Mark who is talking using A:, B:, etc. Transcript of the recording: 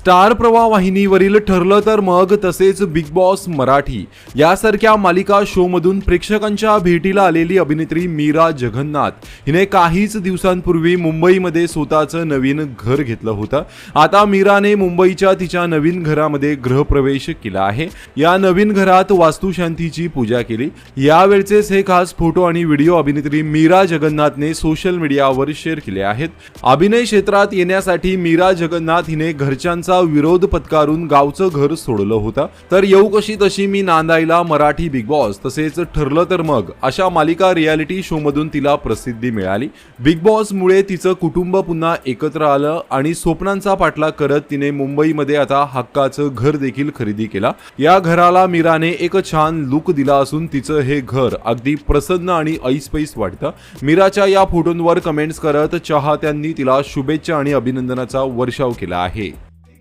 A: Star प्रवाह वाहिनीवरील ठरलं तर मग तसेच बिग बॉस मराठी यासारख्या मालिका शो मधून प्रेक्षकांच्या भेटीला आलेली अभिनेत्री मीरा जगन्नाथ हिने काहीच दिवसांपूर्वी मुंबईमध्ये स्वतःचं नवीन घर घेतलं होतं। आता मीराने मुंबईच्या तिच्या नवीन घरामध्ये गृहप्रवेश केला आहे। या नवीन घरात वास्तुशांतीची पूजा केली। यावेळचेच हे खास फोटो आणि व्हिडिओ अभिनेत्री मीरा जगन्नाथने सोशल मीडियावर शेअर केले आहेत। अभिनय क्षेत्रात येण्यासाठी मीरा जगन्नाथ हिने घरच्यांचा विरोध पत्करून गावचं घर सोडलं होतं। तर येऊ कशी तशी मी नांदायला मराठी बिग बॉस तसेच ठरलं तर मग अशा मालिका रियालिटी शो मधून तिला प्रसिद्धी मिळाली। बिग बॉस मुळे तिचं कुटुंब पुन्हा एकत्र आलं आणि स्वप्नांचा पाठलाग करत तिने मुंबईमध्ये आता हक्काचं घर देखील खरेदी केला। या घराला मीराने एक छान लुक दिला असून तिचं हे घर अगदी प्रसन्न आणि ऐसपैस वाटतं। मीराच्या या फोटोंवर कमेंट्स करत चाहत्यांनी तिला शुभेच्छा आणि अभिनंदनाचा वर्षाव केला आहे।